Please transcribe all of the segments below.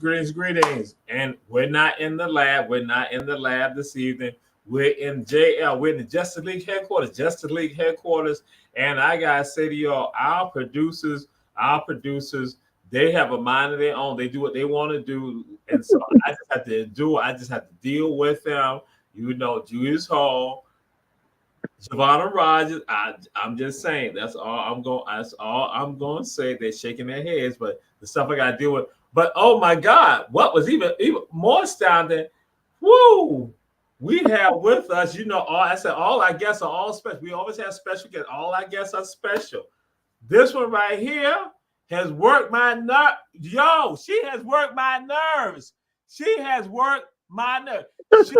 greetings. And we're not in the lab. We're not in the lab this evening. We're in JL. We're in the Justice League headquarters. Justice League headquarters. And I gotta say to y'all, our producers, they have a mind of their own. They do what they want to do, and so I just have to do. I just have to deal with them. You know, Julius Hall, Savannah Rogers. I'm just saying. That's all I'm going. That's all I'm going to say. They're shaking their heads, but the stuff I got to deal with. But oh my God, what was even more astounding? Woo! We have with us, you know, all our guests are all special. We always have special guests. All our guests are special. This one right here has worked my nerve. Yo, she has worked my nerves. She has worked my nerves.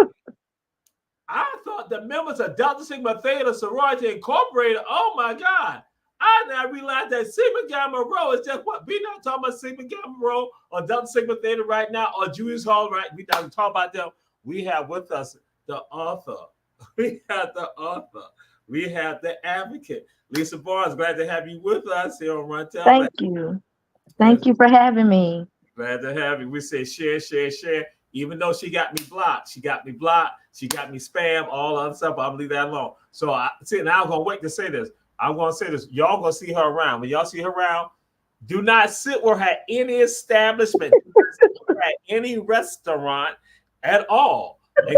I thought the members of Delta Sigma Theta Sorority Incorporated, oh my God. I now realized that Sigma Gamma Rho is just what we're not talking about Sigma Gamma Rho or Delta Sigma Theta right now or Julius Hall, right? We're not talking about them. We have with us the author. We have the author. We have the advocate. Lisa Barnes, glad to have you with us here on Run Tell. Thank you. Thank you for having me. Glad to have you. We say share, share, share. Even though she got me blocked, she got me spam, all other stuff. I'm gonna leave that alone. So I see now I'm gonna wait to say this. I'm gonna say this. Y'all gonna see her around. When y'all see her around, do not sit with her at any establishment, at any restaurant at all. And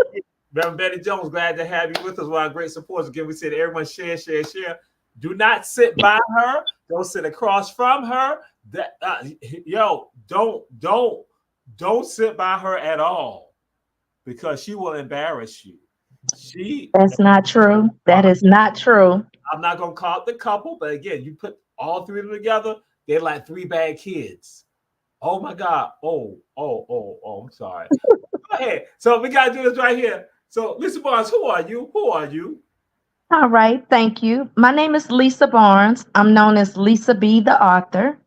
Reverend Betty Jones, glad to have you with us. One of our great supporters. Again, we said everyone share, share, share. Do not sit by her. Don't sit across from her. Don't sit by her at all because she will embarrass you. That's not true. That is not true. I'm not gonna call it the couple, but again, you put all three of them together, they're like three bad kids. Oh my God. Oh, I'm sorry. Go ahead. So we gotta do this right here. So Lisa Barnes, who are you? All right, thank you. My name is Lisa Barnes. I'm known as Lisa B, the author.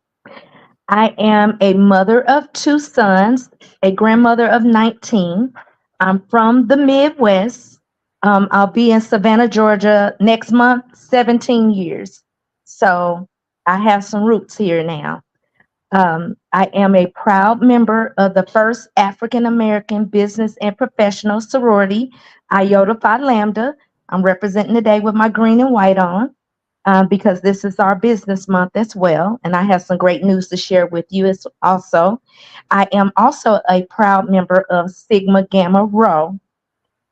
I am a mother of 2 sons, a grandmother of 19. I'm from the Midwest. I'll be in Savannah, Georgia next month, 17 years. So I have some roots here now. I am a proud member of the first African American business and professional sorority, Iota Phi Lambda. I'm representing today with my green and white on. Because this is our business month as well. And I have some great news to share with you as also. I am also a proud member of Sigma Gamma Rho,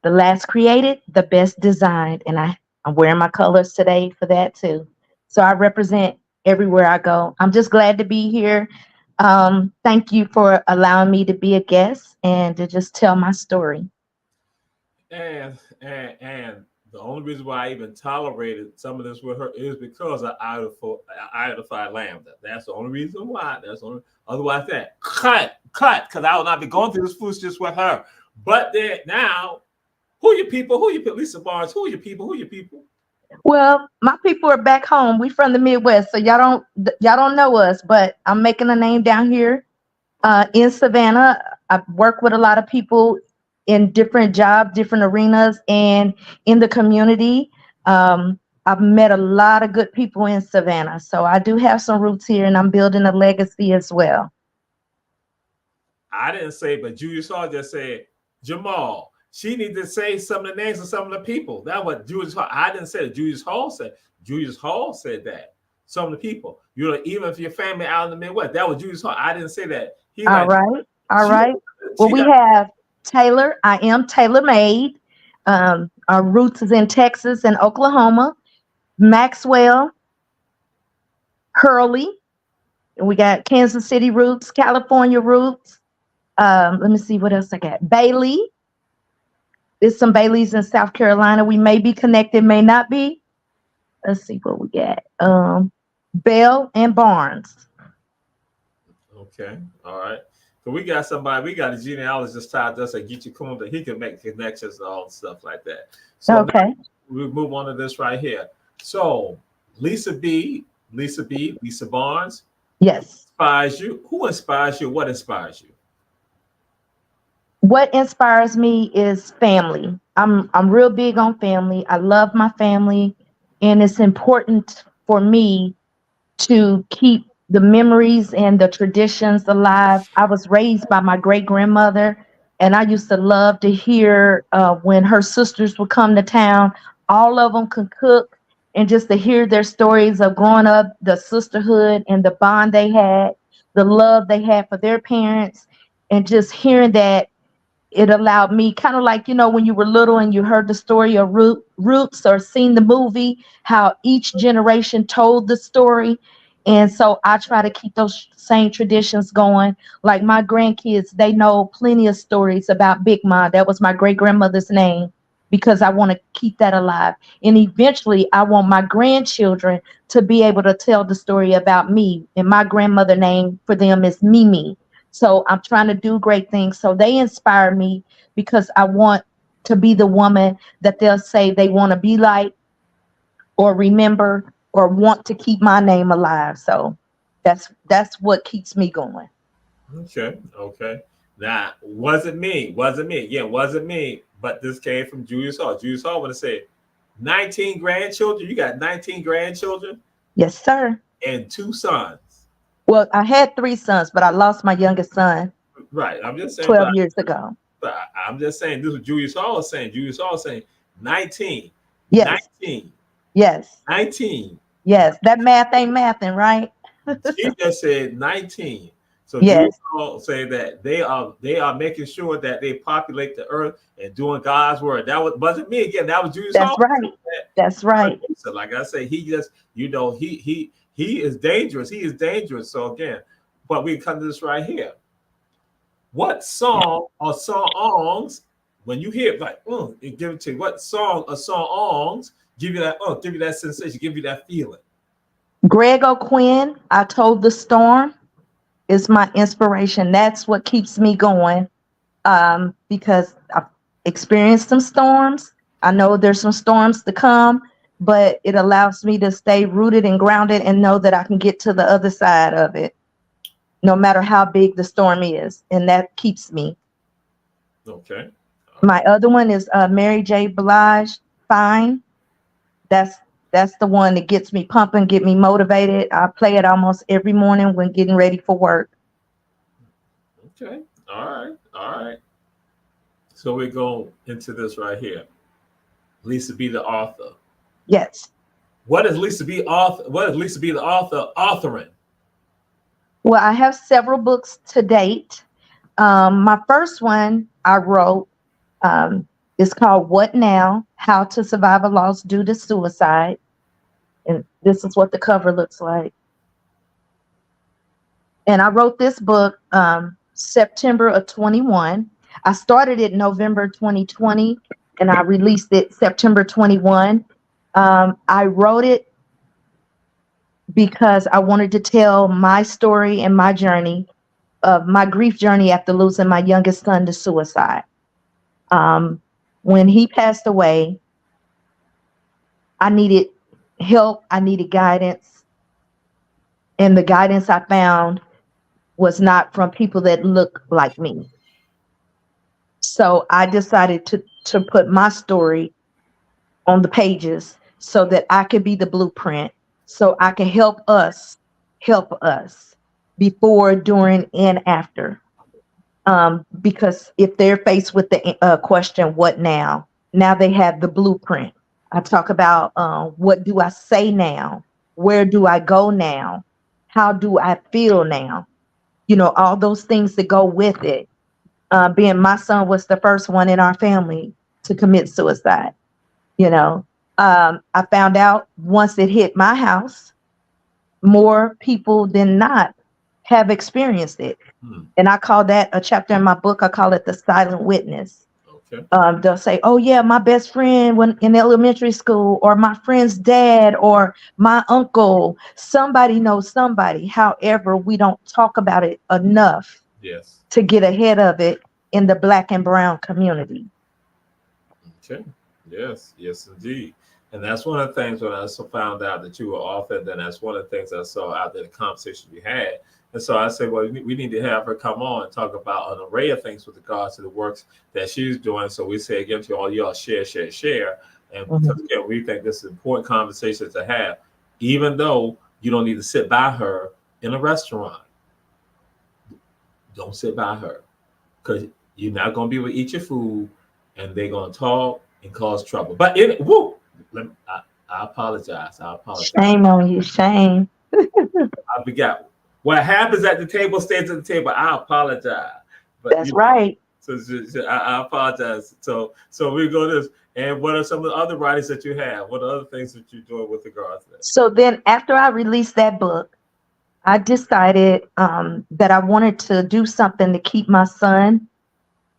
the last created, the best designed. And I'm wearing my colors today for that too. So I represent everywhere I go. I'm just glad to be here. Thank you for allowing me to be a guest and to just tell my story. And the only reason why I even tolerated some of this with her is because of Iota Phi Lambda. That's the only reason why. Otherwise that cut, because I will not be going through this foolishness with her. But then now, who are your people? Lisa Barnes, who are your people? Well, my people are back home. We from the Midwest, so y'all don't know us, but I'm making a name down here in Savannah. I work with a lot of people in different jobs, different arenas, and in the community. I've met a lot of good people in Savannah, so I do have some roots here, and I'm building a legacy as well. I didn't say, but Julius Hall just said, Jamal, she needs to say some of the names of some of the people. That's what Julius Hall, I didn't say that. Julius Hall said that. Some of the people, even if your family out in the Midwest, that was Julius Hall. I didn't say that. All right. Well, we have Taylor. I am Taylor Made. Our roots is in Texas and Oklahoma. Maxwell, Hurley. We got Kansas City roots, California roots. Let me see what else I got. Bailey. There's some Baileys in South Carolina. We may be connected, may not be. Let's see what we got. Bell and Barnes. Okay. All right. So we got a genealogist tied to us at Geechee Kunda. He can make connections and all stuff like that. So okay. We'll move on to this right here. So Lisa Barnes. Yes. Inspires you. Who inspires you? What inspires you? What inspires me is family. I'm real big on family. I love my family, and it's important for me to keep the memories and the traditions alive. I was raised by my great grandmother, and I used to love to hear when her sisters would come to town. All of them could cook, and just to hear their stories of growing up, the sisterhood and the bond they had, the love they had for their parents, and just hearing that, it allowed me, kind of like, when you were little and you heard the story of Roots or seen the movie, how each generation told the story. And so I try to keep those same traditions going. Like my grandkids, they know plenty of stories about Big Ma. That was my great grandmother's name, because I want to keep that alive. And eventually I want my grandchildren to be able to tell the story about me. And my grandmother name for them is Mimi. So I'm trying to do great things. So they inspire me, because I want to be the woman that they'll say they want to be like, or remember, or want to keep my name alive. So that's what keeps me going. Okay, okay. Now, wasn't me. Yeah, wasn't me. But this came from Julius Hall. Julius Hall would have said, 19 grandchildren. You got 19 grandchildren Yes, sir. and 2 sons. Well, I had 3 sons, but I lost my youngest son Right. I'm just saying, 12 years ago. but I'm just saying this is what Julius Hall is saying. Julius Hall is saying 19, Yes, 19, yes, 19. yes. That math ain't mathing, right? She just said 19. So Yes, Jews all say that they are making sure that they populate the earth and doing God's word. That wasn't me again. That was Jews that's all. right. That's right. So like I say, he just he is dangerous. He is dangerous. So again, but we come to this right here. What song or songs when you hear it, like it give it to you? What song or songs give you that sensation, give you that feeling? Greg O'Quinn, I Told the Storm, is my inspiration. That's what keeps me going, because I've experienced some storms. I know there's some storms to come, but it allows me to stay rooted and grounded and know that I can get to the other side of it, no matter how big the storm is. And that keeps me. Okay. My other one is Mary J. Blige, Fine. That's that's the one that gets me pumping, get me motivated. I play it almost every morning when getting ready for work. Okay. All right. All right. So we go into this right here. Lisa B, the author. Yes. What is Lisa B author? What is Lisa B the author authoring? Well, I have several books to date. My first one I wrote is called What Now? How to Survive a Loss Due to Suicide. And this is what the cover looks like. And I wrote this book September of 21. I started it November 2020, and I released it September 21. I wrote it because I wanted to tell my story and my journey of my grief journey after losing my youngest son to suicide. When he passed away, I needed help, I needed guidance, and the guidance I found was not from people that look like me. So I decided to put my story on the pages so that I could be the blueprint, so I can help us before, during, and after. Because if they're faced with the question, what now? Now they have the blueprint. I talk about what do I say now? Where do I go now? How do I feel now? All those things that go with it. Being my son was the first one in our family to commit suicide. I found out once it hit my house, more people than not have experienced it. And I call that a chapter in my book. I call it the silent witness. Okay. They'll say, oh yeah, my best friend when in elementary school, or my friend's dad, or my uncle, somebody knows somebody. However, we don't talk about it enough. Yes. To get ahead of it in the Black and brown community. Okay. Yes. Yes, indeed. And that's one of the things when I found out that you were author, then that's one of the things I saw out there, the conversation we had. And so I said, well, we need to have her come on and talk about an array of things with regards to the works that she's doing. So we say again to all y'all, share. And because again, we think this is an important conversation to have, even though you don't need to sit by her in a restaurant, don't sit by her because you're not going to be able to eat your food and they're going to talk and cause trouble. But I apologize. I apologize. Shame on you. Shame. I forgot. What happens at the table stays at the table. I apologize. But That's right. I apologize. So we go this. And what are some of the other writings that you have? What are other things that you're doing with regards to that? So then after I released that book, I decided that I wanted to do something to keep my son's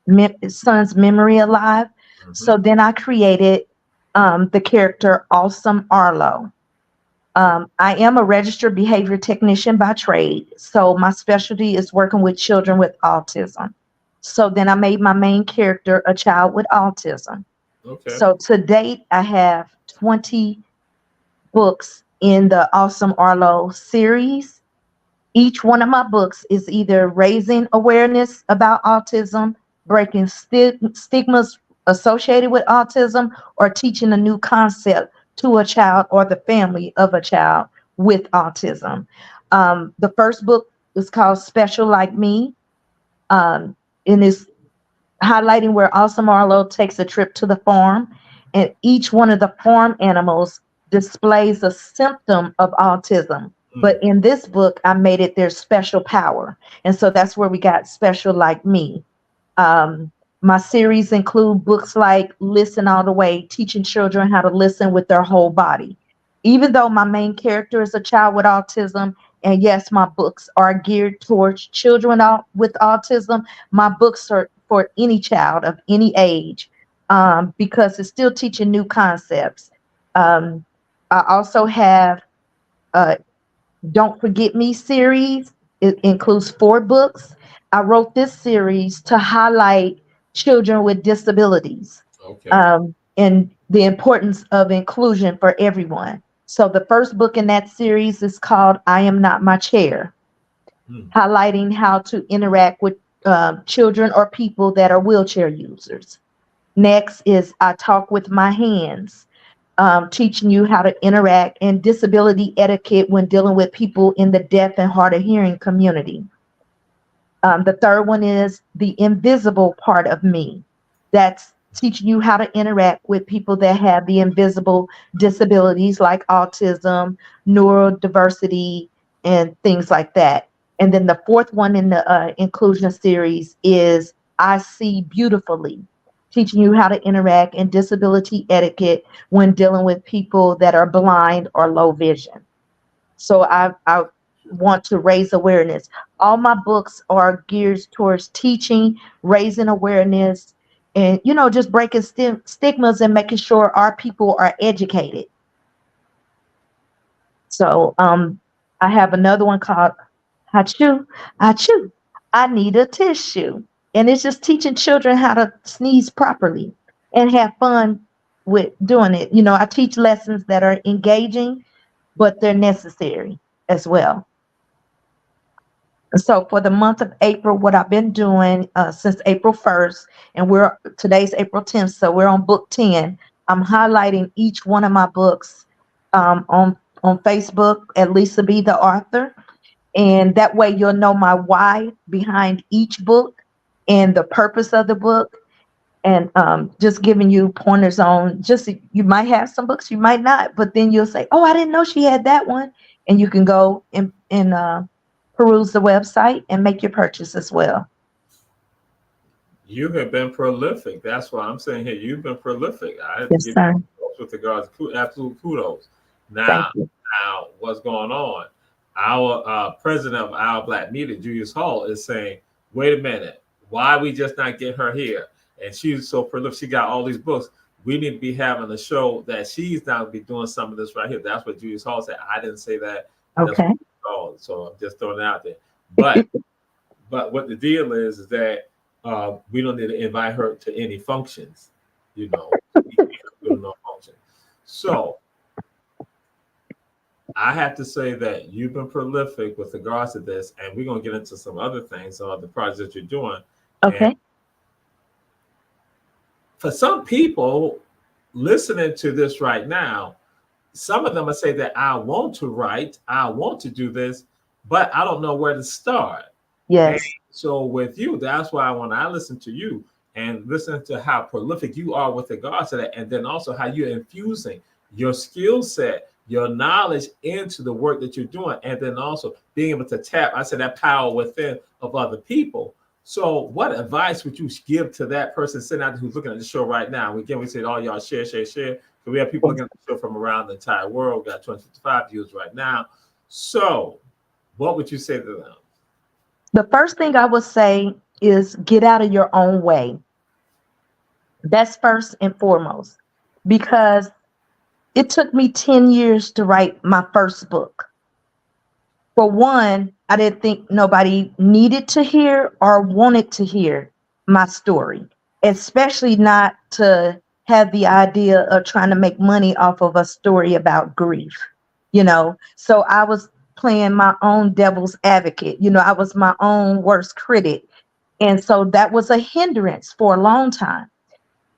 memory alive. Mm-hmm. So then I created the character Awesome Arlo. I am a registered behavior technician by trade. So my specialty is working with children with autism. So then I made my main character a child with autism. Okay. So to date, I have 20 books in the Awesome Arlo series. Each one of my books is either raising awareness about autism, breaking stigmas associated with autism, or teaching a new concept to a child or the family of a child with autism. The first book is called Special Like Me, and is highlighting where Awesome Arlo takes a trip to the farm, and each one of the farm animals displays a symptom of autism. But in this book, I made it their special power. And so that's where we got Special Like Me. My series include books like Listen All the Way, teaching children how to listen with their whole body. Even though my main character is a child with autism, and yes, my books are geared towards children with autism, my books are for any child of any age, because it's still teaching new concepts. I also have Don't Forget Me series. It includes 4 books. I wrote this series to highlight children with disabilities, okay, and the importance of inclusion for everyone. So the first book in that series is called I Am Not My Chair, highlighting how to interact with children or people that are wheelchair users. Next is I Talk With My Hands, teaching you how to interact and disability etiquette when dealing with people in the deaf and hard of hearing community. The third one is The Invisible Part of Me. That's teaching you how to interact with people that have the invisible disabilities like autism, neurodiversity, and things like that. And then the fourth one in the inclusion series is I See Beautifully, teaching you how to interact and disability etiquette when dealing with people that are blind or low vision. So I want to raise awareness. All my books are geared towards teaching, raising awareness, and, just breaking stigmas and making sure our people are educated. So I have another one called Achoo, Achoo, I Need a Tissue. And it's just teaching children how to sneeze properly and have fun with doing it. I teach lessons that are engaging, but they're necessary as well. So for the month of April, what I've been doing since April 1st, and today's April 10th, so we're on book 10. I'm highlighting each one of my books on Facebook at Lisa B. the author. And that way you'll know my why behind each book and the purpose of the book. And just giving you pointers on you might have some books, you might not, but then you'll say, oh, I didn't know she had that one. And you can go and peruse the website and make your purchase as well. You have been prolific. That's why I'm saying here, you've been prolific. Yes, sir. With regards to absolute kudos. Now, what's going on? Our president of Our Black Media, Julius Hall, is saying, wait a minute, why we just not get her here? And she's so prolific. She got all these books. We need to be having a show that she's now be doing some of this right here. That's what Julius Hall said. I didn't say that. Okay. So I'm just throwing it out there. But what the deal is that we don't need to invite her to any functions, no function. So I have to say that you've been prolific with regards to this, and we're gonna get into some other things, some other projects that you're doing. Okay. And for some people listening to this right now, some of them will say that I want to write, I want to do this, but I don't know where to start. And Yes. so with you, that's why when I listen to you and listen to how prolific you are with regards to that, and then also how you're infusing your skill set, your knowledge into the work that you're doing, and then also being able to tap, I said, that power within of other people. So what advice would you give to that person sitting out there who's looking at the show right now? Again, we said, all y'all share, share, share. So we have people looking at the show from around the entire world. We got 255 views right now. So what would you say to them? The first thing I would say is get out of your own way. That's first and foremost, because it took me 10 years to write my first book. For one, I didn't think nobody needed to hear or wanted to hear my story, especially not to have the idea of trying to make money off of a story about grief, you know. So I was playing my own devil's advocate, you know, I was my own worst critic. And so that was a hindrance for a long time.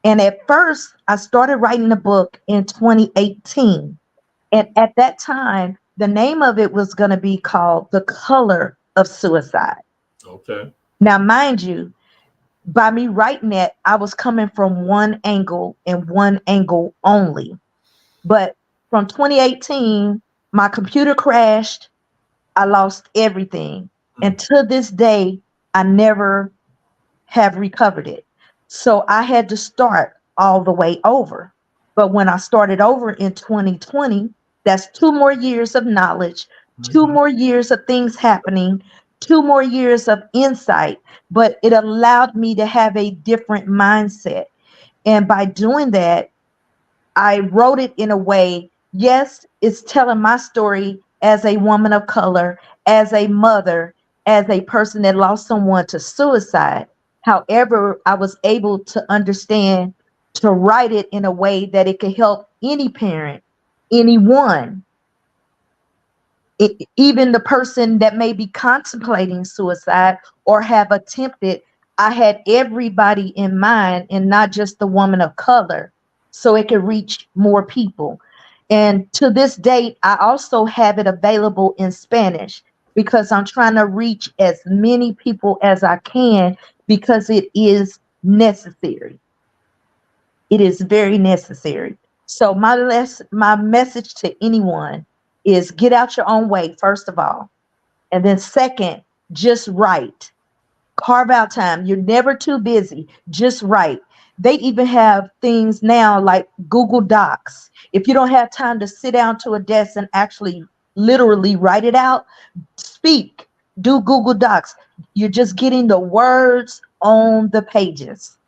And at first, I started writing the book in 2018. And at that time, the name of it was going to be called The Color of Suicide. Okay. Now, mind you, by me writing that, I was coming from one angle and one angle only. But from 2018, my computer crashed. I lost everything. And to this day, I never have recovered it. So I had to start all the way over. But when I started over in 2020, that's 2 more years of knowledge, 2 more years of things happening, 2 more years of insight. But it allowed me to have a different mindset. And by doing that, I wrote it in a way, yes, it's telling my story as a woman of color, as a mother, as a person that lost someone to suicide. However, I was able to understand to write it in a way that it could help any parent, anyone, even the person that may be contemplating suicide or have attempted. I had everybody in mind and not just the woman of color, so it could reach more people. And to this date, I also have it available in Spanish because I'm trying to reach as many people as I can because it is necessary. It is very necessary. So my message to anyone is get out your own way, first of all. And then second, just write. Carve out time. You're never too busy. Just write. They even have things now like Google Docs. If you don't have time to sit down to a desk and actually literally write it out, speak. Do Google Docs. You're just getting the words on the pages,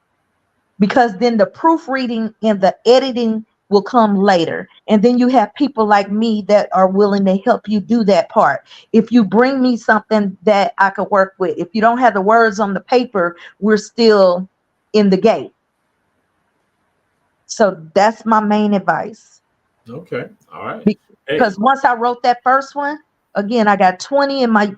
because then the proofreading and the editing will come later. And then you have people like me that are willing to help you do that part. If you bring me something that I could work with, if you don't have the words on the paper, we're still in the gate. So that's my main advice. Okay. All right. Because once I wrote that first one, again, I got 20 in my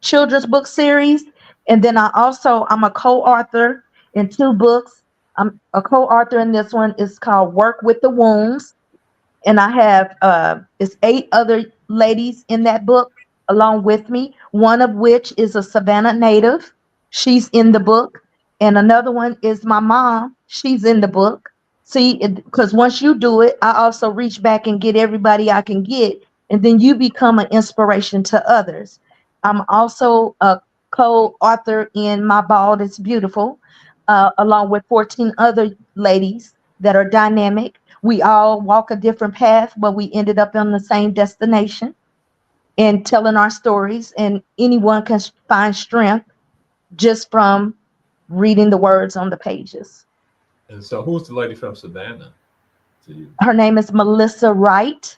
children's book series. And then I'm a co-author in 2 books. I'm a co-author in this one. It's called Work with the Wounds. And I have it's 8 other ladies in that book along with me, one of which is a Savannah native. She's in the book. And another one is my mom. She's in the book. See, because once you do it, I also reach back and get everybody I can get. And then you become an inspiration to others. I'm also a co-author in My Bald It's Beautiful, along with 14 other ladies that are dynamic. We all walk a different path, but we ended up on the same destination and telling our stories. And anyone can find strength just from reading the words on the pages. And so, who's the lady from Savannah to you? Her name is Melissa Wright.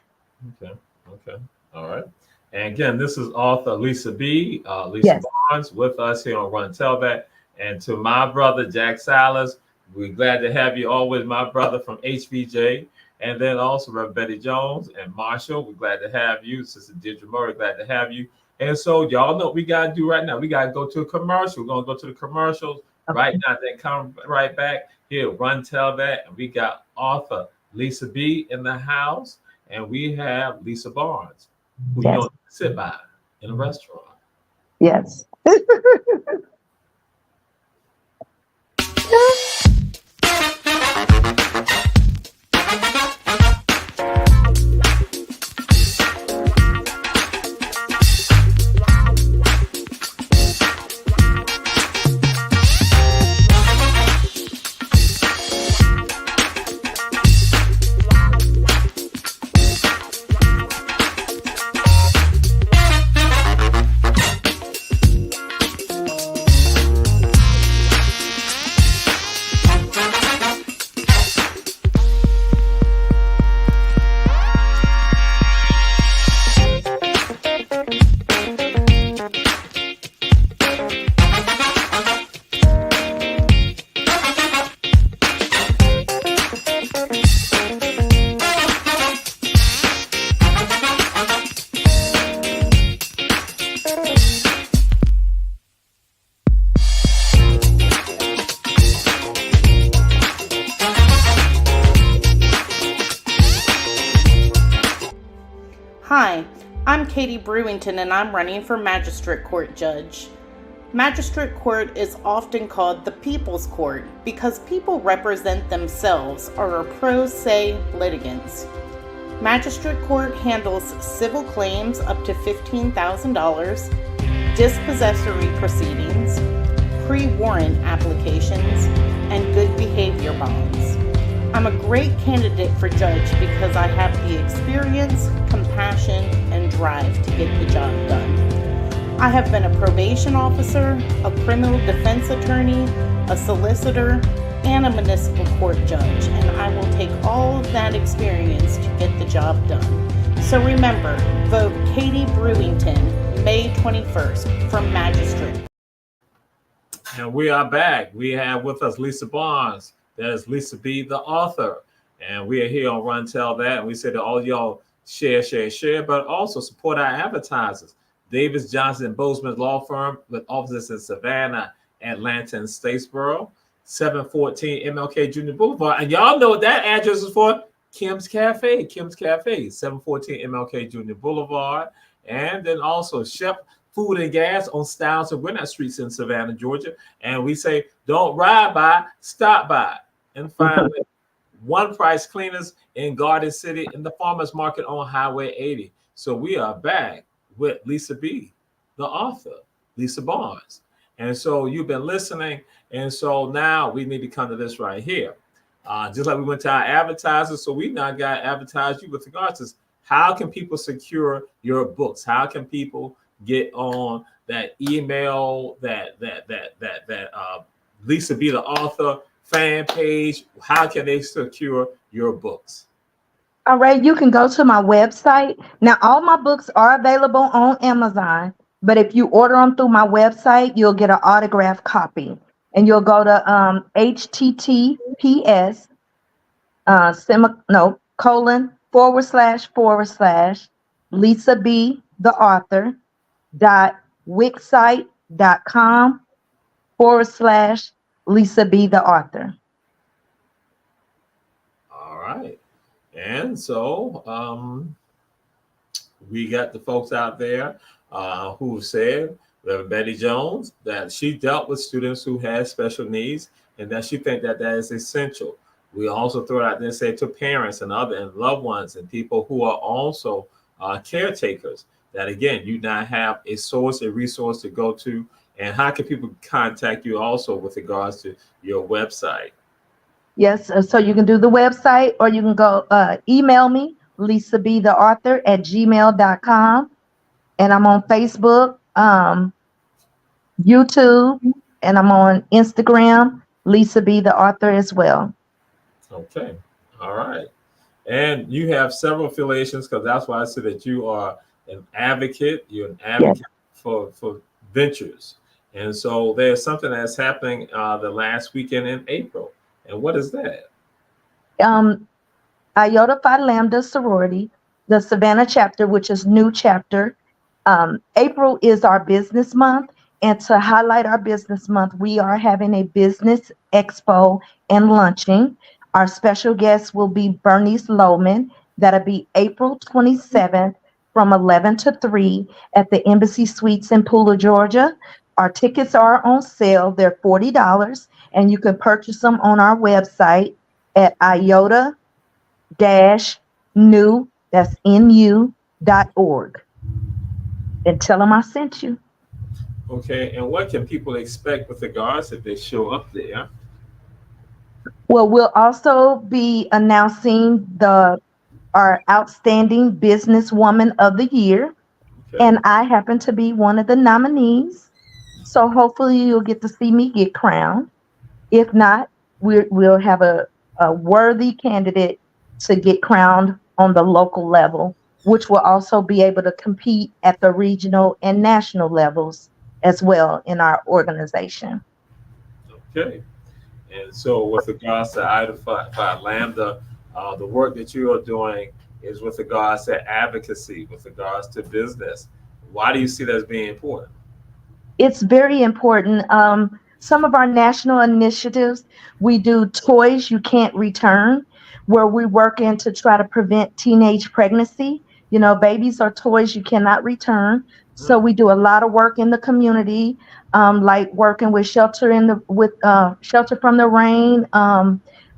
Okay. Okay. All right. And again, this is author Lisa B. Lisa Yes. Barnes with us here on Run Tell That. And to my brother, Jack Salas, we're glad to have you always, my brother from HVJ. And then also Reverend Betty Jones and Marshall, we're glad to have you. Sister Deirdre Murray, glad to have you. And so y'all know what we got to do right now. We got to go to a commercial. We're going to go to the commercials right now. Then come right back here, Run Tell That. And we got author Lisa B in the house. And we have Lisa Barnes, who you don't sit by. in a restaurant. Yes. Hi, I'm Katie Brewington and I'm running for Magistrate Court Judge. Magistrate Court is often called the People's Court because people represent themselves or are pro se litigants. Magistrate Court handles civil claims up to $15,000, dispossessory proceedings, pre-warrant applications, and good behavior bonds. I'm a great candidate for judge because I have the experience, compassion, and drive to get the job done. I have been a probation officer, a criminal defense attorney, a solicitor, and a municipal court judge, and I will take all of that experience to get the job done. So remember, vote Katie Brewington, May 21st for Magistrate. And we are back. We have with us Lisa Barnes. That is Lisa B, the author. And we are here on Run Tell That. And we say to all y'all, share, but also support our advertisers. Davis Johnson Bozeman Law Firm with offices in Savannah, Atlanta, and Statesboro. 714 MLK Junior Boulevard. And y'all know what that address is for. Kim's Cafe, 714 MLK Junior Boulevard. And then also Chef Food and Gas on Styles and Gwinnett Streets in Savannah, Georgia. And we say, don't ride by, stop by. And finally, One Price Cleaners in Garden City in the Farmers Market on Highway 80. So we are back with Lisa B, the author, Lisa Barnes. And so you've been listening. And so now we need to come to this right here. Just like we went to our advertisers, so we now got advertised you with regards to how can people secure your books? How can people get on that email, that Lisa B, the author fan page? How can they secure your books? All right, you can go to my website. Now, all my books are available on Amazon, but if you order them through my website, you'll get an autographed copy. And you'll go to https // Lisa B, the author, .wixsite.com / Lisa B, the author. All right. And so we got the folks out there who said, Reverend Betty Jones, that she dealt with students who had special needs and that she think that is essential. We also throw it out there and say to parents and other and loved ones and people who are also caretakers, that again, you now have a source, a resource to go to. And how can people contact you also with regards to your website? Yes, so you can do the website or you can go email me, lisabtheauthor@gmail.com. And I'm on Facebook, YouTube, and I'm on Instagram, Lisa B, the author as well. Okay. All right. And you have several affiliations because that's why I said that you are an advocate. You're an advocate for ventures. And so there's something that's happening the last weekend in April. And what is that? Iota Phi Lambda sorority, the Savannah chapter, which is new chapter. April is our business month. And to highlight our business month, we are having a business expo and lunching. Our special guest will be Bernice Lohman. That'll be April 27th from 11 to 3 at the Embassy Suites in Pooler, Georgia. Our tickets are on sale. They're $40, and you can purchase them on our website at iota-new, that's nu.org. And tell them I sent you. Okay, and what can people expect with regards if they show up there? Well, we'll also be announcing our Outstanding Businesswoman of the Year, Okay. and I happen to be one of the nominees. So hopefully you'll get to see me get crowned. If not, we'll have a worthy candidate to get crowned on the local level, which will also be able to compete at the regional and national levels as well in our organization. Okay. And so with regards to Iota Phi Lambda, the work that you are doing is with regards to advocacy, with regards to business. Why do you see that as being important? It's very important. Some of our national initiatives, we do Toys You Can't Return, where we work in to try to prevent teenage pregnancy. You know, babies are toys you cannot return. So we do a lot of work in the community, like working with Shelter from the Rain.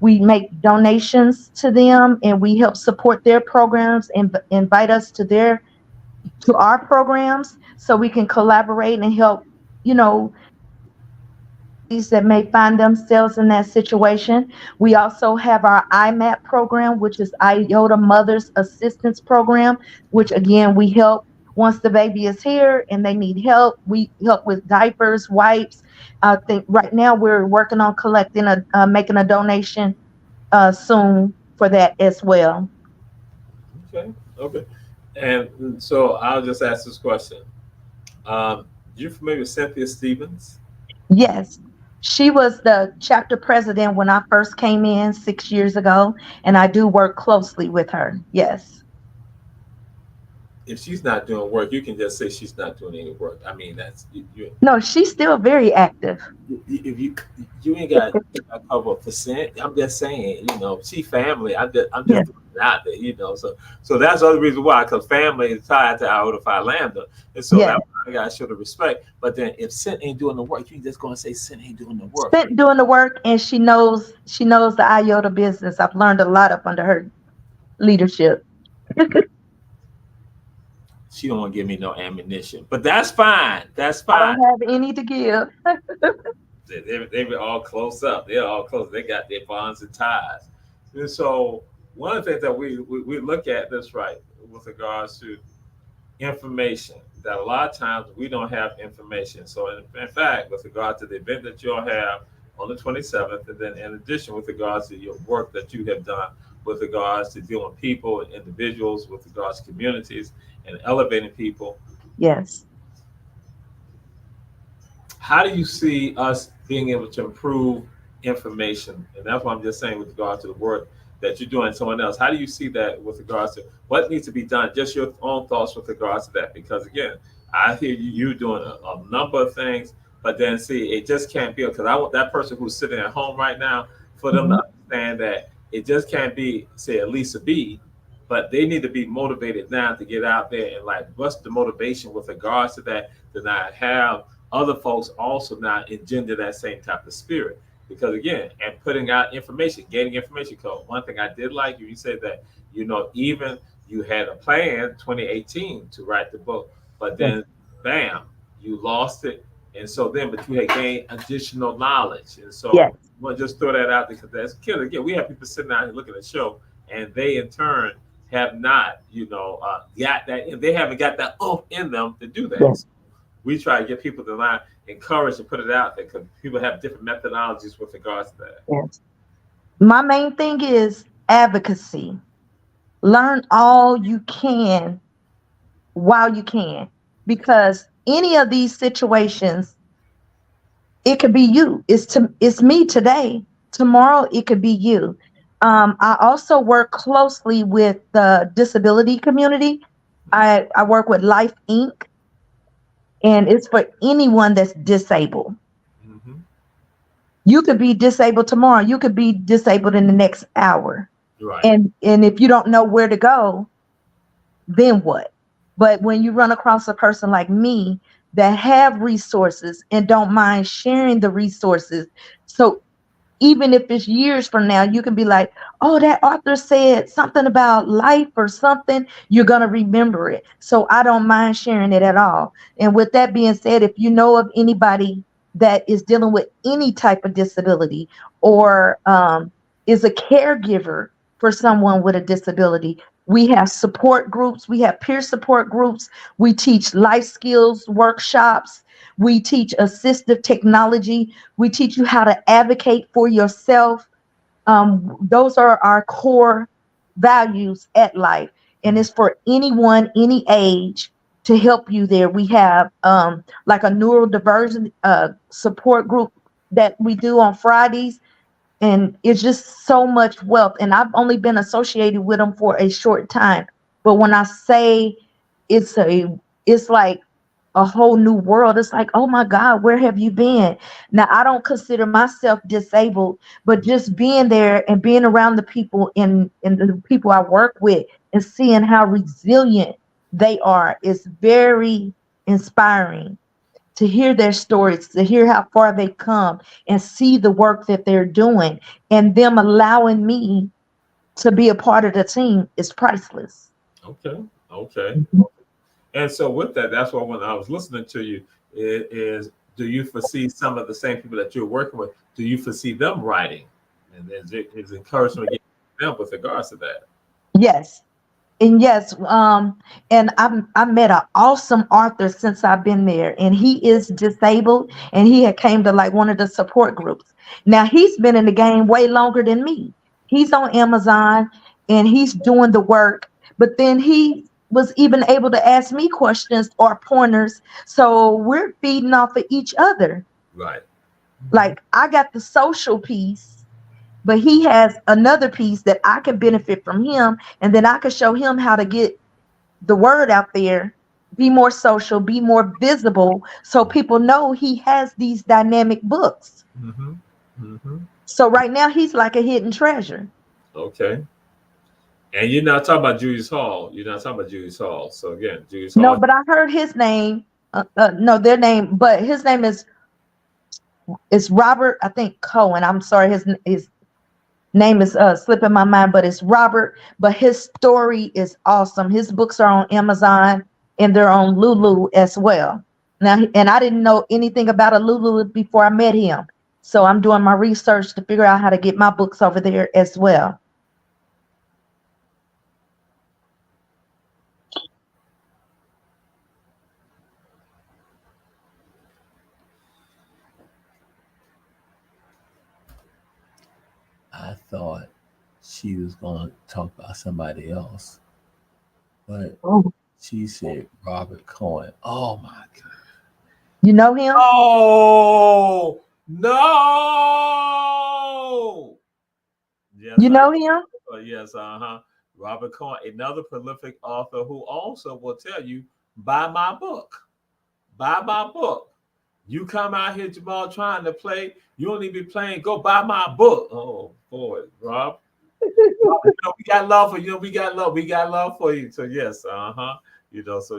We make donations to them, and we help support their programs and invite us to our programs so we can collaborate and help, that may find themselves in that situation. We also have our IMAP program, which is Iota Mothers Assistance Program, which again, we help once the baby is here and they need help. We help with diapers, wipes. I think right now we're working on making a donation soon for that as well. Okay. And so I'll just ask this question. You familiar with Cynthia Stevens? Yes. She was the chapter president when I first came in 6 years ago, and I do work closely with her. Yes. If she's not doing work, you can just say she's not doing any work. I mean, that's no, she's still very active. If you ain't got a cover percent, I'm just saying, she family. I'm just putting it out there, So that's the other reason why, because family is tied to Iota Phi Lambda, and so that's why I gotta show the respect. But then if Cent ain't doing the work, you just gonna say Cent ain't doing the work. Cent doing the work, and she knows the Iota business. I've learned a lot up under her leadership. She don't want to give me no ammunition, but that's fine. That's fine. I don't have any to give. They were all close up. They're all close. They got their bonds and ties. And so one of the things that we look at this with regards to information, that a lot of times we don't have information. So in fact, with regard to the event that you'll have on the 27th, and then in addition with regards to your work that you have done with regards to dealing with people and individuals, with regards to communities and elevating people. Yes. How do you see us being able to improve information? And that's what I'm just saying with regard to the work that you're doing. Someone else, how do you see that with regards to what needs to be done? Just your own thoughts with regards to that. Because again, I hear you doing a number of things, but then see, it just can't be, because I want that person who's sitting at home right now for them to understand that it just can't be, say, a Lisa B, but they need to be motivated now to get out there and what's the motivation with regards to that, to not have other folks also now engender that same type of spirit. Because again, and putting out information, getting information code. One thing I did like you said that, even you had a plan 2018 to write the book, but then bam, you lost it. And so then, but you had gained additional knowledge. And so I want to just throw that out there because that's killer. Again, we have people sitting out here looking at the show, and they in turn have not, got that, and they haven't got that in them to do that. Yes. So we try to get people to encourage and put it out there because people have different methodologies with regards to that. Yes. My main thing is advocacy. Learn all you can while you can, because any of these situations, it could be you. It's me today. Tomorrow, it could be you. I also work closely with the disability community. I work with Life Inc., and it's for anyone that's disabled. Mm-hmm. You could be disabled tomorrow. You could be disabled in the next hour. Right. And if you don't know where to go, then what? But when you run across a person like me that have resources and don't mind sharing the resources, so even if it's years from now, you can be like, oh, that author said something about life or something, you're going to remember it. So I don't mind sharing it at all. And with that being said, if you know of anybody that is dealing with any type of disability or is a caregiver for someone with a disability, we have support groups, we have peer support groups, we teach life skills workshops, we teach assistive technology, we teach you how to advocate for yourself. Those are our core values at life, and it's for anyone, any age, to help you there. We have like a neurodivergent support group that we do on Fridays, and it's just so much wealth. And I've only been associated with them for a short time, but when I say it's like a whole new world. It's like, oh my God, where have you been? Now, I don't consider myself disabled, but just being there and being around the people and the people I work with and seeing how resilient they are is very inspiring to hear their stories, to hear how far they come and see the work that they're doing, and them allowing me to be a part of the team is priceless. Okay. And so with that, that's why when I was listening to you, is do you foresee some of the same people that you're working with? Do you foresee them writing? And is encouragement them with regards to that? Yes. And yes, and I met an awesome author since I've been there, and he is disabled, and he had came to like one of the support groups. Now he's been in the game way longer than me. He's on Amazon and he's doing the work, but then he was even able to ask me questions or pointers. So we're feeding off of each other. Right. Like I got the social piece, but he has another piece that I can benefit from him, and then I can show him how to get the word out there, be more social, be more visible, so people know he has these dynamic books. Mm-hmm. Mm-hmm. So right now he's like a hidden treasure. Okay. And you're not talking about Julius Hall. You're not talking about Julius Hall. So again, Julius No, Hall. but I heard his name. No, their name, but his name is Robert, I think Cohen. I'm sorry, his name is slipping my mind, but it's Robert. But his story is awesome. His books are on Amazon and they're on Lulu as well. Now, and I didn't know anything about a Lulu before I met him, so I'm doing my research to figure out how to get my books over there as well. I thought she was going to talk about somebody else, but she said Robert Cohen. Oh my God. You know him? Oh no! Yes, you know him? Yes, Robert Cohen, another prolific author who also will tell you, buy my book. Buy my book. You come out here, Jamal, trying to play. You only be playing. Go buy my book. Oh boy, Rob. We got love for you. We got love for you. So yes, so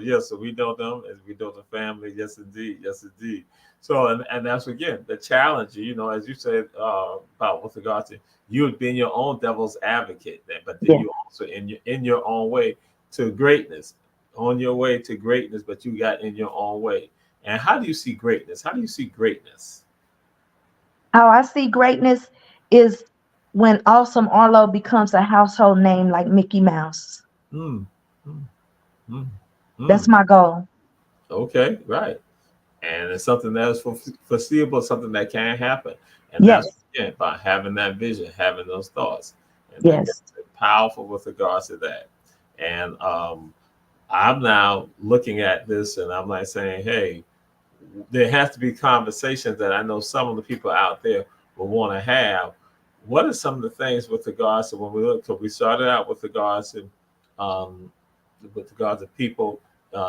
yes, so we know them as we know the family. Yes, indeed. So and that's again the challenge. As you said about with regards to you had been your own devil's advocate, but then you also in your own way to greatness, on your way to greatness, but you got in your own way. And how do you see greatness? How I see greatness is when Awesome Arlo becomes a household name like Mickey Mouse. That's my goal. Okay, right. And it's something that is foreseeable, something that can happen. And that's again by having that vision, having those thoughts. And that's powerful with regards to that. And I'm now looking at this and I'm like saying, hey, there has to be conversations that I know some of the people out there will want to have. What are some of the things with regards to when we look? So we started out with regards to people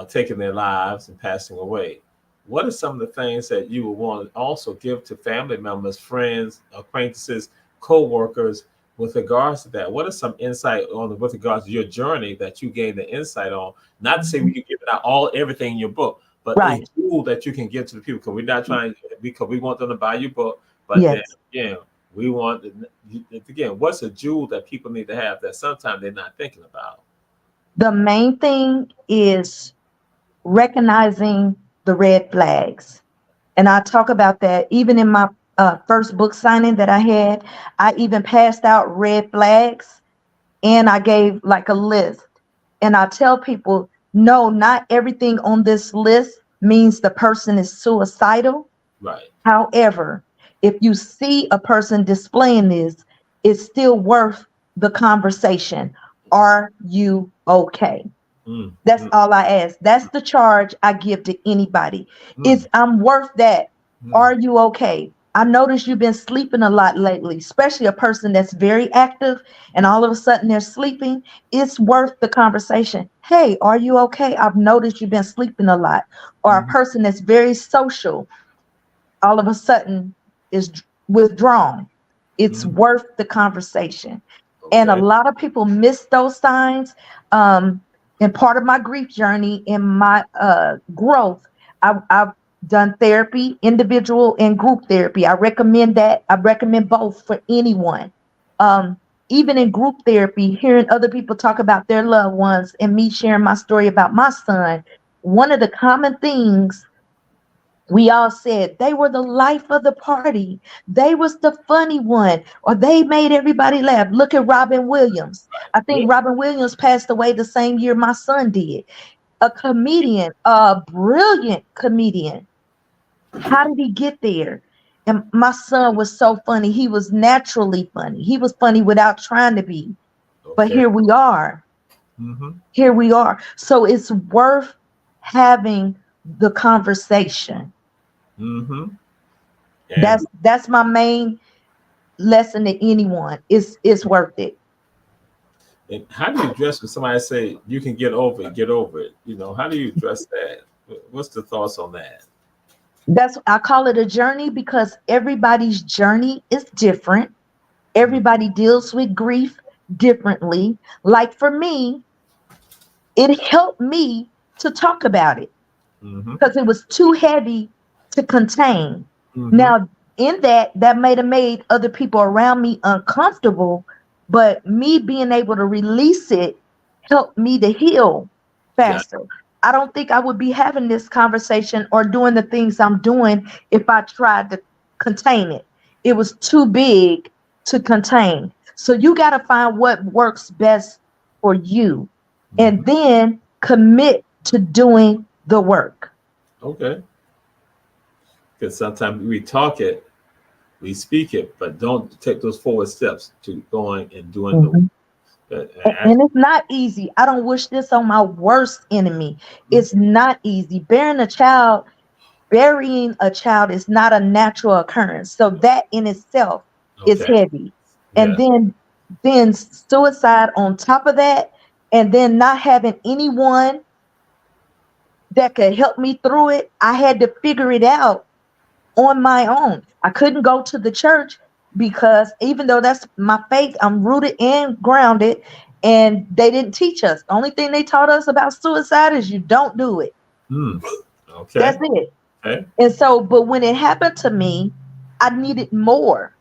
taking their lives and passing away. What are some of the things that you would want to also give to family members, friends, acquaintances, co-workers with regards to that, what is some insight with regards to your journey that you gained the insight on? Not to say we can give it out everything in your book, but Right. a tool that you can give to the people. Because we're not trying, because we want them to buy your book, but Yes. then again, we want, again, what's a jewel that people need to have that sometimes they're not thinking about? The main thing is recognizing the red flags. And I talk about that even in my first book signing that I had. I even passed out red flags, and I gave like a list. And I tell people, no, not everything on this list means the person is suicidal. Right. However, if you see a person displaying this, it's still worth the conversation. Are you okay? That's all I ask. That's the charge I give to anybody. Is I'm worth that. Are you okay? I noticed you've been sleeping a lot lately, especially a person that's very active and all of a sudden they're sleeping. It's worth the conversation. Hey, are you okay? I've noticed you've been sleeping a lot. Or a person that's very social, all of a sudden is withdrawn. It's worth the conversation. Okay. And a lot of people miss those signs. And part of my grief journey, in my growth, I've done therapy, individual and group therapy. I recommend that. I recommend both for anyone. Even in group therapy, hearing other people talk about their loved ones and me sharing my story about my son, one of the common things we all said, they were the life of the party. They was the funny one, or they made everybody laugh. Look at Robin Williams. I think Robin Williams passed away the same year my son did. A comedian, a brilliant comedian. How did he get there? And my son was so funny. He was naturally funny. He was funny without trying to be. Okay. But here we are. Here we are. So it's worth having the conversation. That's my main lesson to anyone. It's worth it. And how do you address when somebody say you can get over it? You know, how do you address that? What's the thoughts on that? I call it a journey because everybody's journey is different. Everybody deals with grief differently. Like for me, it helped me to talk about it because it was too heavy to contain. Now, in that might have made other people around me uncomfortable, but me being able to release it helped me to heal faster. Yeah. I don't think I would be having this conversation or doing the things I'm doing if I tried to contain it. It was too big to contain. So you got to find what works best for you and then commit to doing the work. Okay. Because sometimes we talk it, we speak it, but don't take those forward steps to going and doing the work. And it's not easy. I don't wish this on my worst enemy. It's not easy. Burying a child is not a natural occurrence. So that in itself is heavy. And then suicide on top of that, and then not having anyone that could help me through it. I had to figure it out on my own. I couldn't go to the church because even though that's my faith, I'm rooted and grounded, and they didn't teach us. The only thing they taught us about suicide is you don't do it. Okay. That's it. Okay. And so, but when it happened to me, I needed more.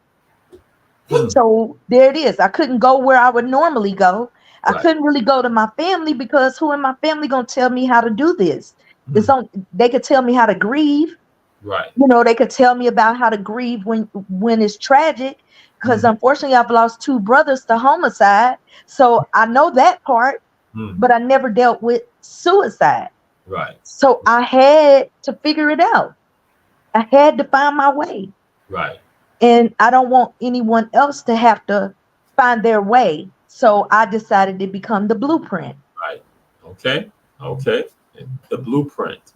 So there it is. I couldn't go where I would normally go. I couldn't really go to my family because who in my family gonna tell me how to do this? They could tell me how to grieve. Right. You know, they could tell me about how to grieve when it's tragic, because unfortunately I've lost 2 brothers to homicide. So I know that part, but I never dealt with suicide. Right. So I had to figure it out. I had to find my way. Right. And I don't want anyone else to have to find their way. So I decided to become the blueprint. Right. Okay. Okay. The blueprint.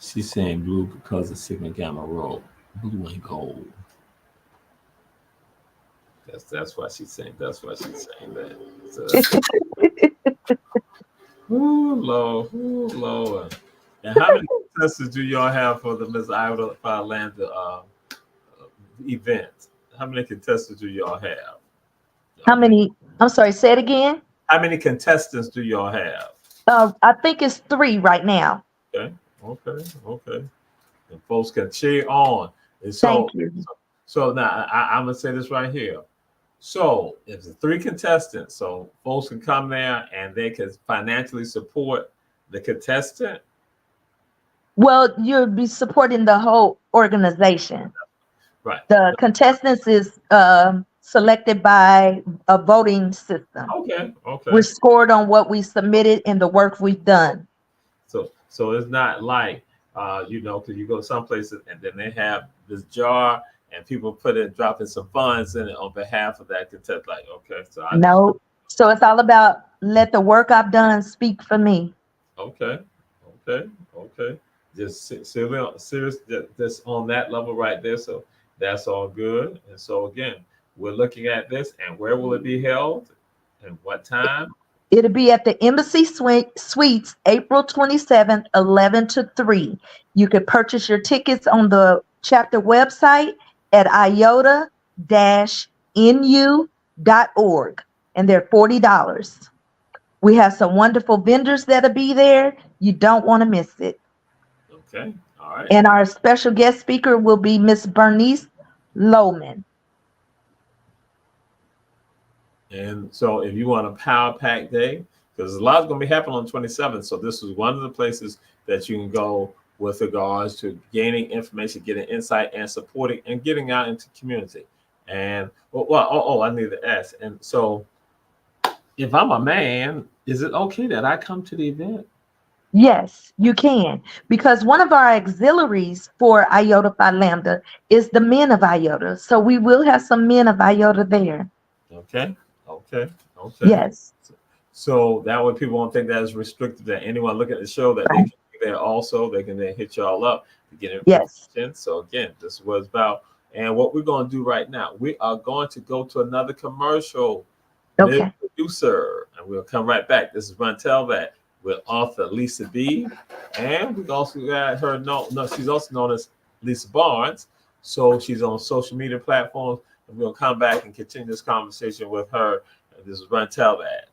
She's saying blue because of Sigma Gamma Rho. Blue and gold. That's why she's saying. That's why she's saying that. So, ooh, Lord. And how many contestants do y'all have for the Miss Iowa Land event? How many contestants do y'all have? How many? I'm sorry, say it again. How many contestants do y'all have? I think it's 3 right now. Okay. And folks can cheer on. And so, Thank you. so now I'm gonna say this right here. So if the 3 contestants, so folks can come there and they can financially support the contestant. Well, you'll be supporting the whole organization. Right. The contestants is selected by a voting system. Okay. We're scored on what we submitted and the work we've done. So it's not like because you go some places and then they have this jar and people dropping some funds in it on behalf of that contest. Like, okay, No. So it's all about let the work I've done speak for me. Okay. Just serious, just on that level right there. So that's all good. And so again, we're looking at this, and where will it be held, and what time? It'll be at the Embassy Suites, April 27th, 11 to 3. You can purchase your tickets on the chapter website at iota-nu.org, and they're $40. We have some wonderful vendors that'll be there. You don't want to miss it. Okay, all right. And our special guest speaker will be Miss Bernice Lohman. And so if you want a power pack day, because a lot's going to be happening on 27th. So this is one of the places that you can go with regards to gaining information, getting insight, and supporting and getting out into community. And I need to ask. And so if I'm a man, is it okay that I come to the event? Yes, you can, because one of our auxiliaries for Iota Phi Lambda is the men of Iota. So we will have some men of Iota there. Okay. Yes. So that way people won't think that is restricted to anyone looking at the show, that they can be there also. They can then hit y'all up to get information. Yes. So again, this is what it's about. And what we're going to do right now, we are going to go to another commercial. Okay. Producer, and we'll come right back. This is Run Tell That with author Lisa B. And we've also got her, she's also known as Lisa Barnes. So she's on social media platforms. And we'll come back and continue this conversation with her. And this is Run Tell That.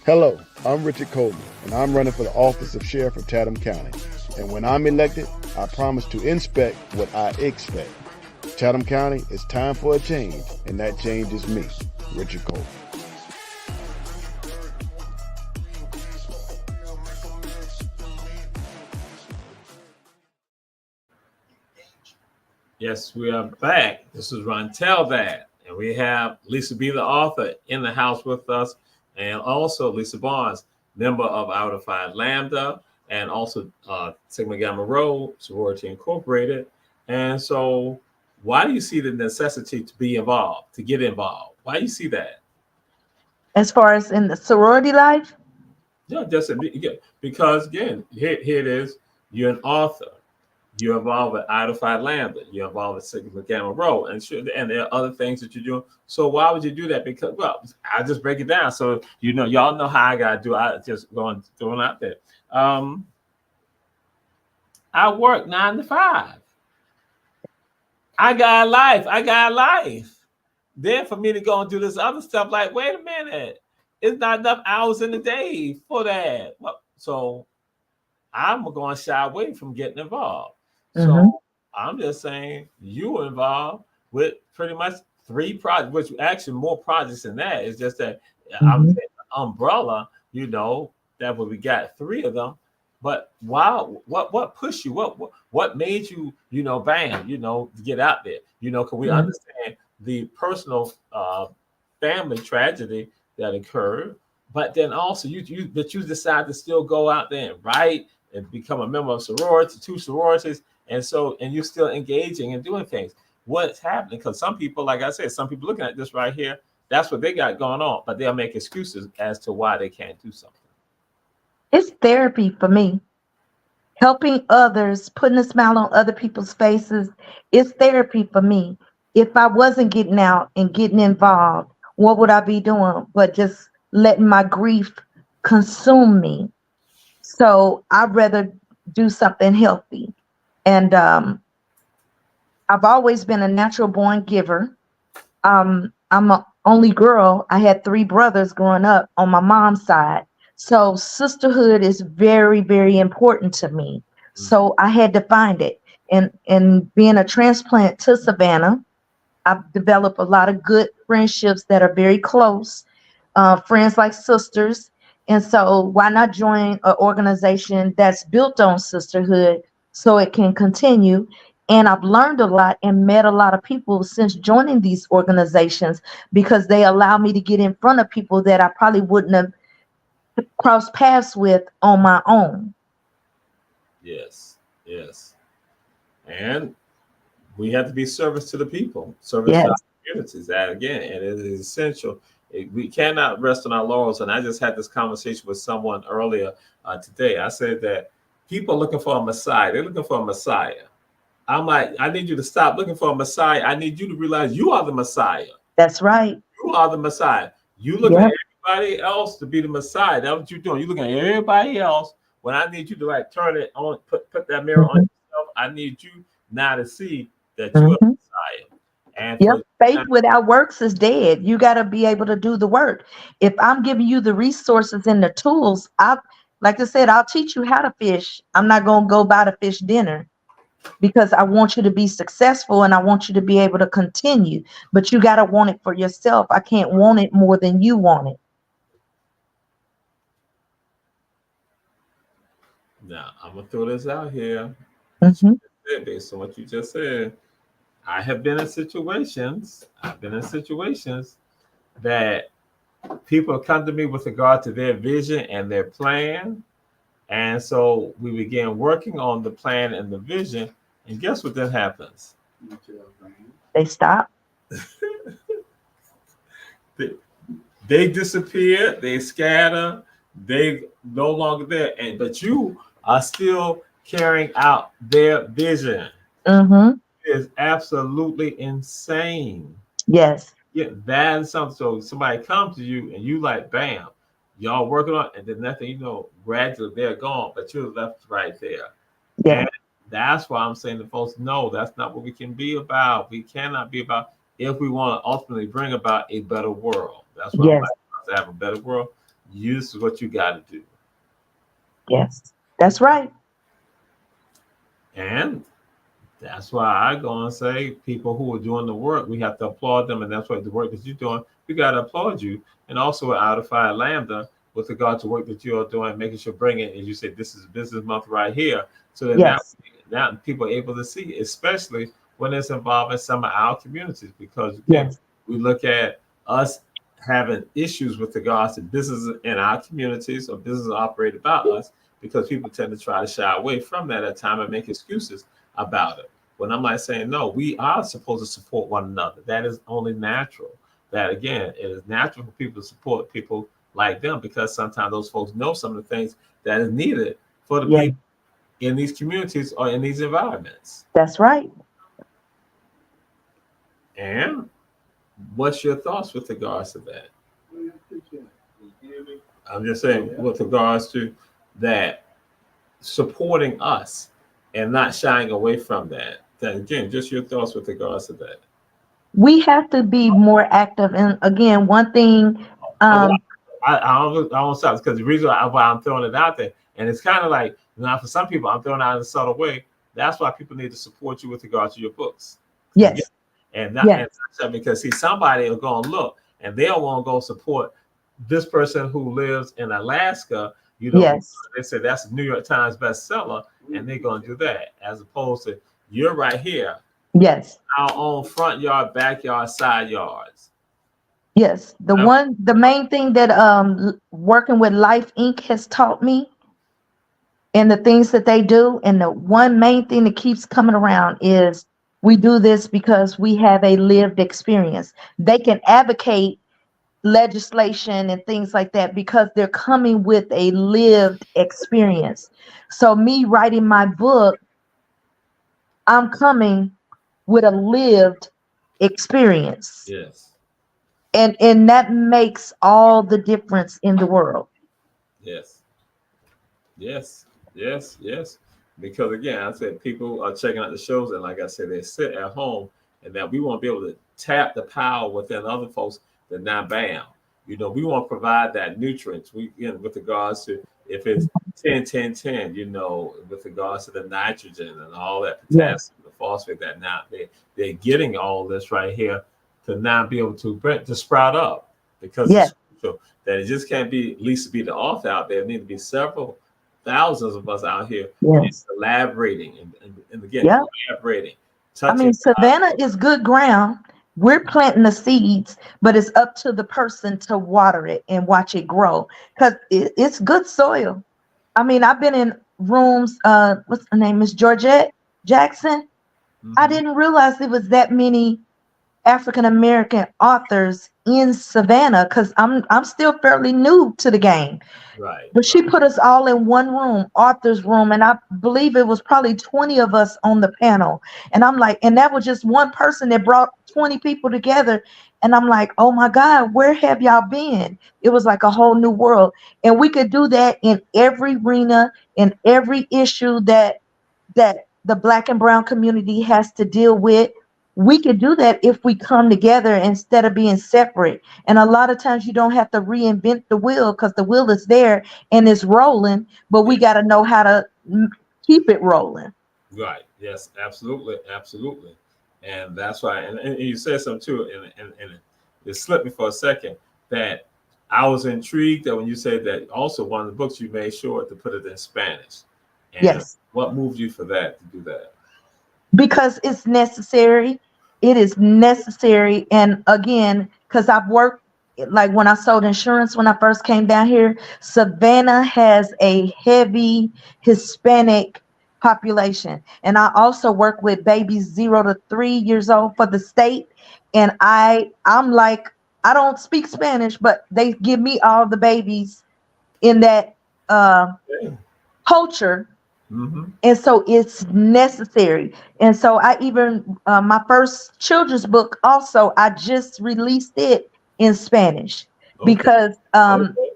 Hello, I'm Richard Coleman, and I'm running for the office of Sheriff of Chatham County. And when I'm elected, I promise to inspect what I expect. Chatham County, it's time for a change, and that change is me, Richard Coleman. Yes, we are back. This is Run Tell That. And we have Lisa B., the author, in the house with us. And also Lisa Barnes, member of Iota Phi Lambda, and also Sigma Gamma Rho, Sorority Incorporated. And so why do you see the necessity to be involved, to get involved? Why do you see that? As far as in the sorority life? Yeah, because again, here it is. You're an author. You're involved with Iota Phi Lambda. You're involved with Sigma Gamma Rho, and there are other things that you're doing. So why would you do that? Because, well, I just break it down. So y'all know how I gotta do. I just going throwing out there. I work 9 to 5. I got a life. then for me to go and do this other stuff, like, wait a minute, it's not enough hours in the day for that. So I'm going to shy away from getting involved. So I'm just saying you were involved with pretty much 3 projects, which actually more projects than that. It's just that I'm saying the umbrella, you know, that we got 3 of them. But wow, what pushed you? What made you, you know, bam, you know, get out there? You know, because we understand the personal family tragedy that occurred, but then also you decide to still go out there and write and become a member of sorority, 2 sororities, and you're still engaging and doing things. What's happening? Because some people, like I said, some people looking at this right here, that's what they got going on, but they'll make excuses as to why they can't do something. It's therapy for me. Helping others, putting a smile on other people's faces, it's therapy for me. If I wasn't getting out and getting involved, what would I be doing but just letting my grief consume me? So I'd rather do something healthy. And I've always been a natural born giver. I'm an only girl. I had 3 brothers growing up on my mom's side. So sisterhood is very, very important to me. So I had to find it. And being a transplant to Savannah, I've developed a lot of good friendships that are very close, friends like sisters. And so why not join an organization that's built on sisterhood so it can continue? And I've learned a lot and met a lot of people since joining these organizations, because they allow me to get in front of people that I probably wouldn't have crossed paths with on my own. Yes. And we have to be service to the people, service to our communities. That again, and it is essential. We cannot rest on our laurels. And I just had this conversation with someone earlier today. I said that people are looking for a Messiah. They're looking for a Messiah. I'm like, I need you to stop looking for a Messiah. I need you to realize you are the Messiah. That's right. You are the Messiah. You look at everybody else to be the Messiah. That's what you're doing. You're looking at everybody else. When I need you to like turn it on, put that mirror on yourself, I need you now to see that you're the Messiah. And faith without works is dead. You got to be able to do the work. If I'm giving you the resources and the tools, like I said, I'll teach you how to fish. I'm not going to go buy the fish dinner, because I want you to be successful and I want you to be able to continue. But you got to want it for yourself. I can't want it more than you want it. Now, I'm going to throw this out here. Based on what you just said, I have been in situations, that people come to me with regard to their vision and their plan. And so we began working on the plan and the vision. And guess what then happens? They stop. They disappear, they scatter, they no longer there. But you are still carrying out their vision. It is absolutely insane. Yes. Yeah, that is something. So somebody comes to you and you like, bam, y'all working on it, and then nothing, you know, gradually they're gone, but you're left right there. Yeah. And that's why I'm saying to folks, no, that's not what we can be about. We cannot be about if we want to ultimately bring about a better world. That's why I'm like, to have a better world, this is what you got to do. Yes, that's right. And that's why I go and say people who are doing the work, we have to applaud them. And that's what the work that you're doing, we got to applaud you. And also at Out of Phi Lambda, with regard to work that you are doing, making sure bring it, as you said, this is business month right here. So that now people are able to see, especially when it's involving some of our communities, because again, we look at us having issues with regards to businesses in our communities or businesses operated by us, because people tend to try to shy away from that at time and make excuses about it. When I'm like saying, no, we are supposed to support one another. That is only natural. That again, it is natural for people to support people like them, because sometimes those folks know some of the things that is needed for the people in these communities or in these environments. That's right. And what's your thoughts with regards to that? I'm just saying with regards to that, supporting us and not shying away from that. Then again, just your thoughts with regards to that. We have to be more active. And again, one thing, I don't stop because the reason why I'm throwing it out there, and it's kind of like now for some people, I'm throwing it out in a subtle way. That's why people need to support you with regard to your books. yes, And not yes, and because see, somebody will go and look, and they'll want to go support this person who lives in Alaska. You know, yes, they say that's a New York Times bestseller, and they're going to do that, as opposed to you're right here, yes, our own front yard, backyard, side yards. yes. The main thing that working with Life Inc. has taught me, and the things that they do, and the one main thing that keeps coming around is we do this because we have a lived experience. They can advocate legislation and things like that because they're coming with a lived experience. So me writing my book, I'm coming with a lived experience. Yes, And that makes all the difference in the world. yes, yes. Because again, I said people are checking out the shows, and like I said, they sit at home, and that we want to be able to tap the power within other folks that not bound. You know, we want to provide that nutrients. We with regards to if it's 10, you know, with regards to the nitrogen and all that Yes, potassium, the phosphate that now they're getting all this right here to now be able to sprout up because yes, it's crucial that it just can't be Lisa be the author out there. It need to be several thousands of us out here and yes. collaborating and again Yeah. collaborating, I mean, touching. Savannah is good ground. We're planting the seeds, but it's up to the person to water it and watch it grow because it's good soil. I mean, I've been in rooms. What's her name? Miss Georgette Jackson. I Mhm. didn't realize there was that many African American authors in Savannah because I'm still fairly new to the game. Right, But she right, put us all in one room, Arthur's room, and I believe it was probably 20 of us on the panel. And I'm like, and that was just one person that brought 20 people together. And I'm like, oh my God, where have y'all been? It was like a whole new world. And we could do that in every arena, in every issue that the Black and brown community has to deal with. We could do that if we come together instead of being separate. And a lot of times you don't have to reinvent the wheel because the wheel is there and it's rolling, but we yeah, got to know how to keep it rolling. right. Yes, absolutely. And that's why. And you said something too, and it slipped me for a second that I was intrigued that when you said that also one of the books you made sure to put it in Spanish. And Yes, what moved you for that to do that? because it's necessary. It is necessary. And again, because I've worked, like when I sold insurance when I first came down here, Savannah has a heavy Hispanic population. And I also work with babies 0 to 3 years old for the state. And I'm like, I don't speak Spanish, but they give me all the babies in that Yeah. culture, Mm-hmm. and so it's necessary. And so I even my first children's book also I just released it in Spanish Okay. because Okay.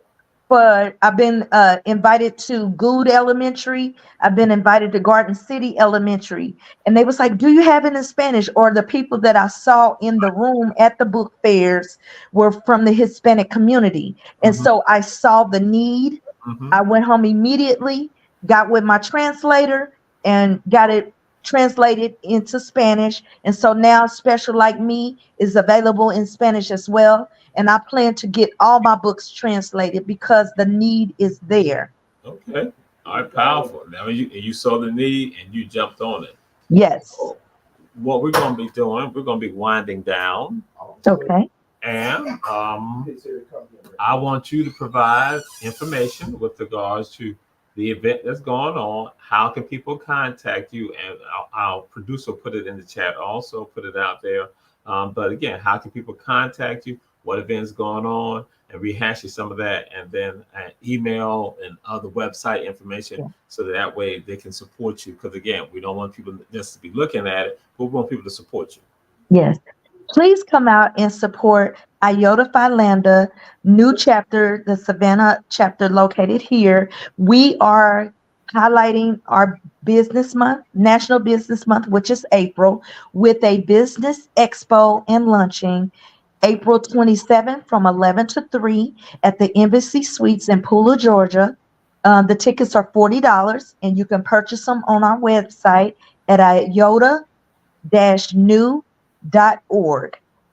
for I've been invited to Gould Elementary, I've been invited to Garden City Elementary, and they was like, do you have it in Spanish? Or the people that I saw in the room at the book fairs were from the Hispanic community, and Mm-hmm. so I saw the need. Mm-hmm. I went home immediately, got with my translator, and got it translated into Spanish. And so now Special Like Me is available in Spanish as well. And I plan to get all my books translated because the need is there. Okay. All right. Powerful. Now you saw the need and you jumped on it. Yes. So what we're going to be doing, we're going to be winding down, Okay. and I want you to provide information with regards to the event that's going on. How can people contact you? And our producer put it in the chat, also put it out there. But again, how can people contact you? What events going on? And rehashing some of that, and then email and other website information, Yeah. so that way they can support you. Because again, we don't want people just to be looking at it, but we want people to support you. Yes. Please come out and support Iota Phi Lambda, new chapter, the Savannah chapter located here. We are highlighting our business month, National Business Month, which is April, with a business expo and luncheon April 27th from 11 to 3 at the Embassy Suites in Pooler, Georgia. The tickets are $40 and you can purchase them on our website at iota-new.org.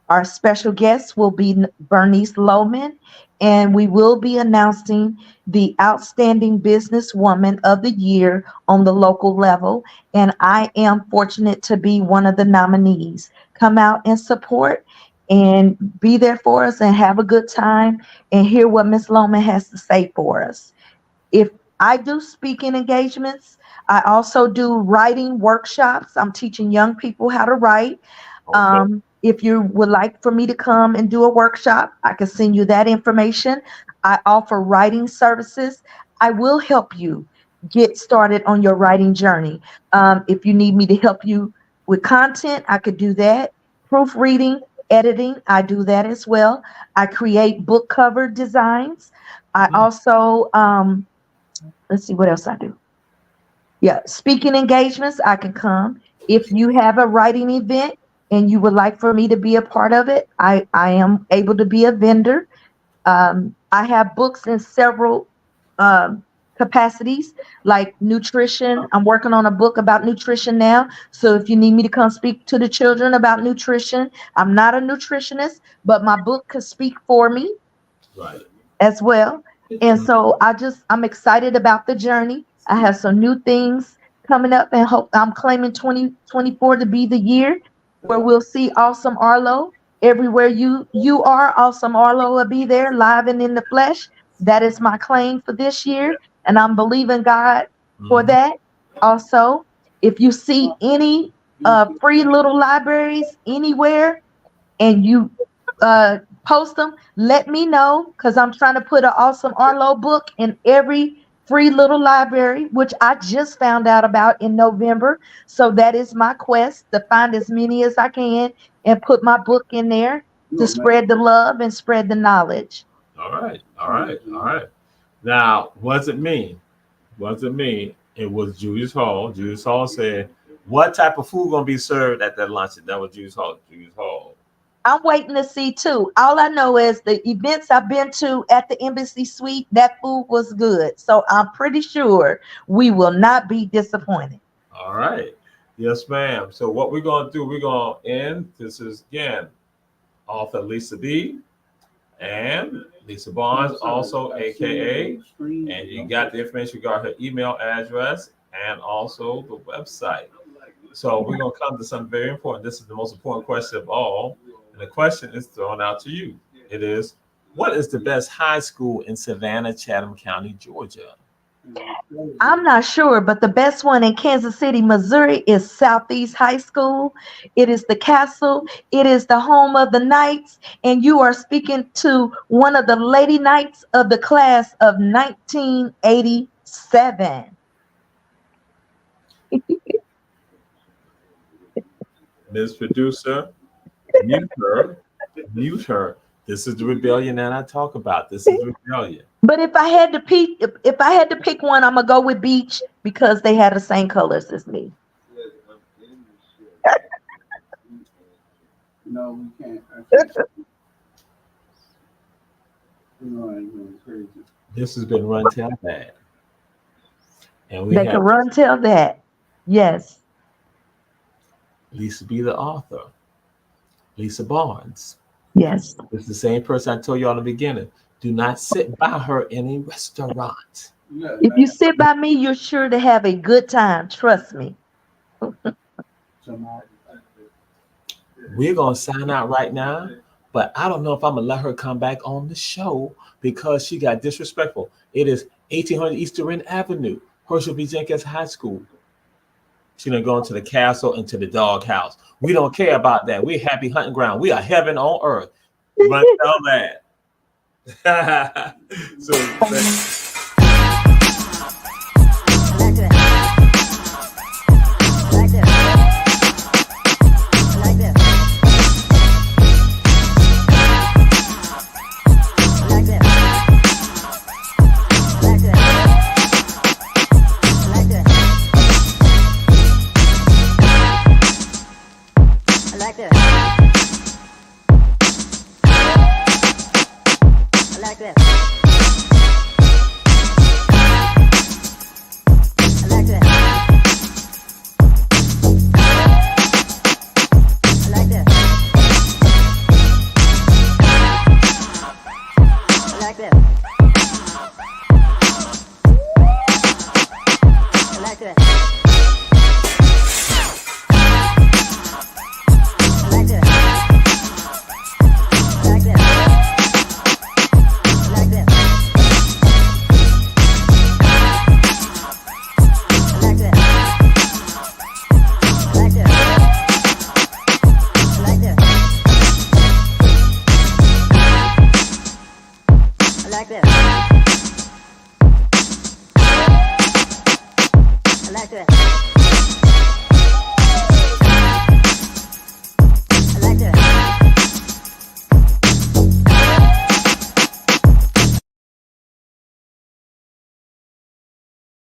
Our special guest will be Bernice Lohman, and we will be announcing the Outstanding Businesswoman of the Year on the local level. And I am fortunate to be one of the nominees. Come out and support and be there for us and have a good time and hear what Ms. Lohman has to say for us. If I do speaking engagements, I also do writing workshops. I'm teaching young people how to write. Okay. If you would like for me to come and do a workshop, I can send you that information. I offer writing services. I will help you get started on your writing journey. If you need me to help you with content, I could do that. Proofreading, editing, I do that as well. I create book cover designs. I also, let's see what else I do. Yeah, speaking engagements, I can come. If you have a writing event and you would like for me to be a part of it, I am able to be a vendor. I have books in several capacities, like nutrition. I'm working on a book about nutrition now. So if you need me to come speak to the children about nutrition, I'm not a nutritionist, but my book could speak for me as well. And so I'm excited about the journey. I have some new things coming up and hope I'm claiming 2024 to be the year where we'll see Awesome Arlo everywhere you are. Awesome Arlo will be there live and in the flesh. That is my claim for this year. And I'm believing God for that. Also, if you see any free little libraries anywhere and you post them, let me know, because I'm trying to put an Awesome Arlo book in every free little library, which I just found out about in November. So that is my quest, to find as many as I can and put my book in there to spread the love and spread the knowledge. All right. Now, what's it mean? It was Julius Hall. Julius Hall said, what type of food gonna be served at that luncheon? That was Julius Hall. I'm waiting to see too. All I know is the events I've been to at the Embassy Suite, that food was good. So I'm pretty sure we will not be disappointed. All right. Yes, ma'am. So what we're going to do, we're going to end. This is, again, author Lisa B. and Lisa Barnes, also AKA. And you got the information regarding her email address and also the website. So we're going to come to something very important. This is the most important question of all. And the question is thrown out to you. It is, what is the best high school in Savannah, Chatham County, Georgia? I'm not sure, but the best one in Kansas City, Missouri is Southeast High School. It is the castle. It is the home of the Knights. And you are speaking to one of the Lady Knights of the class of 1987. Ms. Producer, mute her. This is the rebellion that I talk about. This is rebellion. But if I had to pick, one, I'm gonna go with Beach because they had the same colors as me. No, we can't. This has been Run Tell That, and They can run tell that. Yes. Lisa B, the author. Lisa Barnes. Yes. It's the same person I told you all in the beginning. Do not sit by her in a restaurant. If you sit by me, you're sure to have a good time. Trust me. We're going to sign out right now, but I don't know if I'm going to let her come back on the show because she got disrespectful. It is 1800 East End Avenue, Herschel B. Jenkins High School. She's going to go into the castle, into the doghouse. We don't care about that. We're happy hunting ground. We are heaven on earth. Run tell that. So, today.